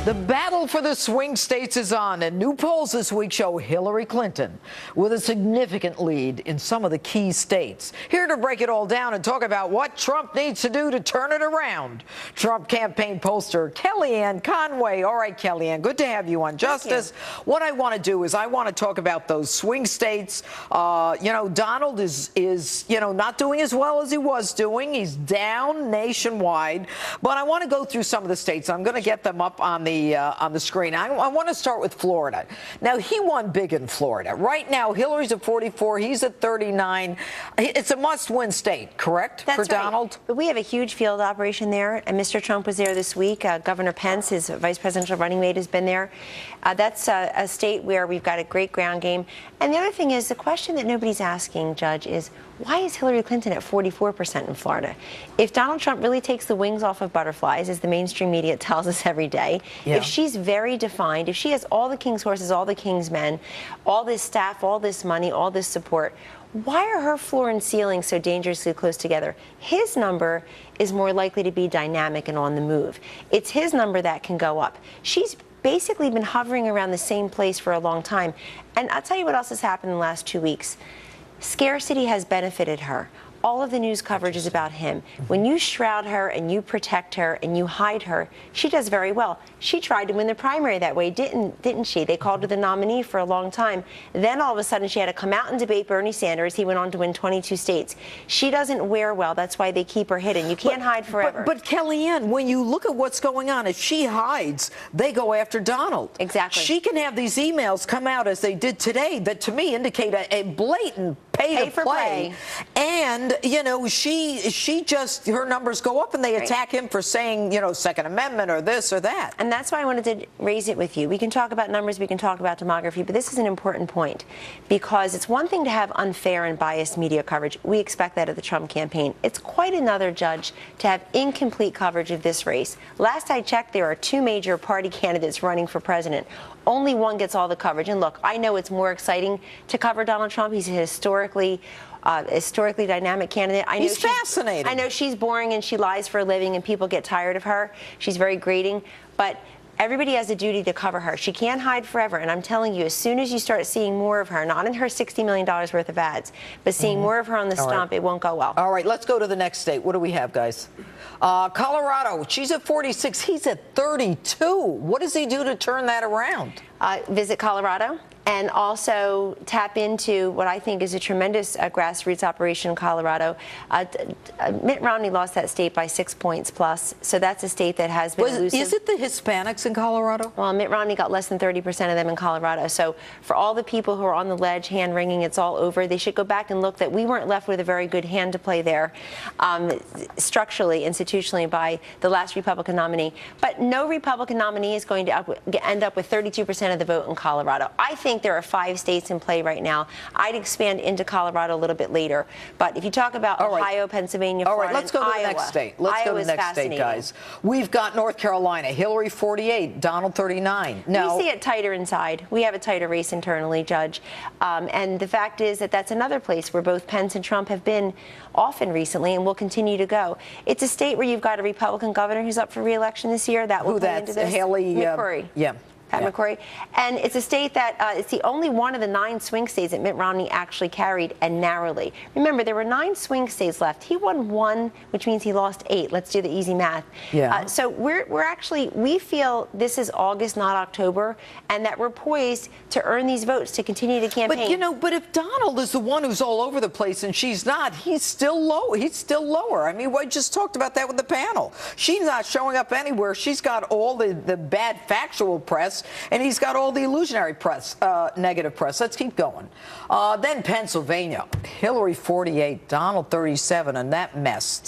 The battle for the swing states is on, and new polls this week show Hillary Clinton with a significant lead in some of the key states. Here to break it all down and talk about what Trump needs to do to turn it around, Trump campaign pollster Kellyanne Conway. All right, Kellyanne, good to have you on Justice. What I want to do is I want to talk about those swing states. Donald is not doing as well as he was doing. He's down nationwide, but I want to go through some of the states. I'm going to get them up on the screen. I want to start with Florida. Now, he won big in Florida. Right now, Hillary's at 44. He's at 39. It's a must-win state, correct, for Donald? But we have a huge field operation there, and Mr. Trump was there this week. Governor Pence, his vice presidential running mate, has been there. That's a state where we've got a great ground game. And the other thing is, the question that nobody's asking, Judge, is why is Hillary Clinton at 44% in Florida? If Donald Trump really takes the wings off of butterflies, as the mainstream media tells us every day, if she's very defined, if she has all the king's horses, all the king's men, all this staff, all this money, all this support, why are her floor and ceiling so dangerously close together? His number is more likely to be dynamic and on the move. It's his number that can go up. She's basically been hovering around the same place for a long time. And I'll tell you what else has happened in the last 2 weeks. Scarcity has benefited her. All of the news coverage is about him. When you shroud her and you protect her and you hide her, she does very well. She tried to win the primary that way, didn't she? They called her the nominee for a long time. Then all of a sudden she had to come out and debate Bernie Sanders. He went on to win 22 states. She doesn't wear well. That's why they keep her hidden. You can't hide forever. But Kellyanne, when you look at what's going on, if she hides, they go after Donald. Exactly. She can have these emails come out as they did today that to me indicate a blatant pay to play. And she just, her numbers go up and they attack him for saying, Second Amendment or this or that. And that's why I wanted to raise it with you. We can talk about numbers, we can talk about demography, but this is an important point because it's one thing to have unfair and biased media coverage. We expect that of the Trump campaign. It's quite another, Judge, to have incomplete coverage of this race. Last I checked, there are 2 major party candidates running for president. Only one gets all the coverage. And look, I know it's more exciting to cover Donald Trump. He's a historically dynamic candidate. He's fascinating. I know she's boring and she lies for a living and people get tired of her. She's very grating, but everybody has a duty to cover her. She can't hide forever, and I'm telling you, as soon as you start seeing more of her, not in her $60 million worth of ads, but seeing more of her on the stump, it won't go well. All right, let's go to the next state. What do we have, guys? Colorado, she's at 46, he's at 32. What does he do to turn that around? Visit Colorado and also tap into what I think is a tremendous grassroots operation in Colorado. Mitt Romney lost that state by 6 points plus, so that's a state that has been elusive. Is it the Hispanics in Colorado? Well, Mitt Romney got less than 30% of them in Colorado. So for all the people who are on the ledge, hand-wringing, it's all over, they should go back and look that we weren't left with a very good hand to play there, structurally, institutionally, by the last Republican nominee. But no Republican nominee is going to end up with 32% of the vote in Colorado. I think there are 5 states in play right now. I'd expand into Colorado a little bit later. But if you talk about Ohio, Pennsylvania, Florida, all right, let's go to the next state. Let's go to the next state, guys. We've got North Carolina, Hillary 48, Donald 39. No, we see it tighter inside. We have a tighter race internally, Judge. And the fact is that that's another place where both Pence and Trump have been often recently and will continue to go. It's a state where you've got a Republican governor who's up for re-election this year. That will play into this. Haley McCrory. Pat McCrory. And it's a state that it's the only one of the 9 swing states that Mitt Romney actually carried, and narrowly. Remember, there were 9 swing states left. He won 1, which means he lost 8. Let's do the easy math. So we feel this is August, not October, and that we're poised to earn these votes to continue to campaign. But if Donald is the one who's all over the place and she's not, he's still low. He's still lower. I mean, we just talked about that with the panel. She's not showing up anywhere. She's got all the bad factual press, and he's got all the illusionary press, negative press. Let's keep going. Then Pennsylvania, Hillary 48, Donald 37, and that mess.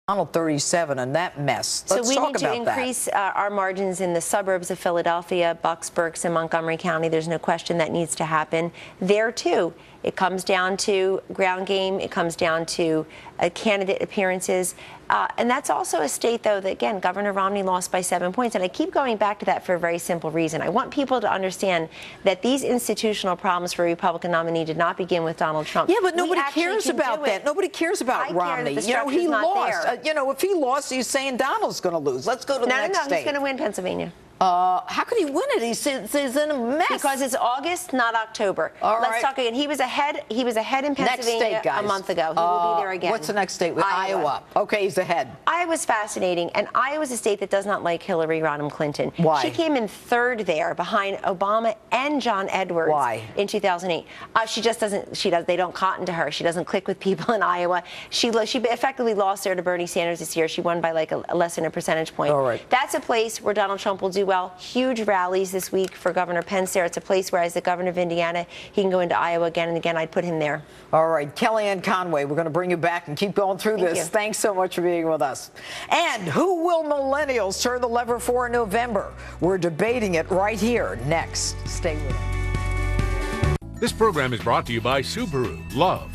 Donald 37 and that mess. So Let's we talk need to about increase our margins in the suburbs of Philadelphia, Bucks, Berks, and Montgomery County. There's no question that needs to happen there, too. It comes down to ground game. It comes down to candidate appearances. And that's also a state, though, that, again, Governor Romney lost by 7 points. And I keep going back to that for a very simple reason. I want people to understand that these institutional problems for a Republican nominee did not begin with Donald Trump. Yeah, but nobody cares about that. Nobody cares about Romney. You know, he lost. If he lost, he's saying Donald's going to lose. Let's go to the next state. No, he's going to win Pennsylvania. How could he win it? He's in a mess. Because it's August, not October. Let's talk again. He was ahead in Pennsylvania a month ago. He will be there again. What's the next state? Iowa. Okay, he's ahead. Iowa's fascinating, and Iowa's a state that does not like Hillary Rodham Clinton. Why? She came in third there behind Obama and John Edwards. Why? In 2008. She just doesn't. They don't cotton to her. She doesn't click with people in Iowa. She effectively lost there to Bernie Sanders this year. She won by like a less than a percentage point. All right. That's a place where Donald Trump will do well. Huge rallies this week for Governor Pence there. It's a place where, as the governor of Indiana, he can go into Iowa again and again. I'd put him there. All right, Kellyanne Conway, we're going to bring you back and keep going through this. Thanks so much for being with us. And who will millennials turn the lever for in November? We're debating it right here next. Stay with us. This program is brought to you by Subaru. Love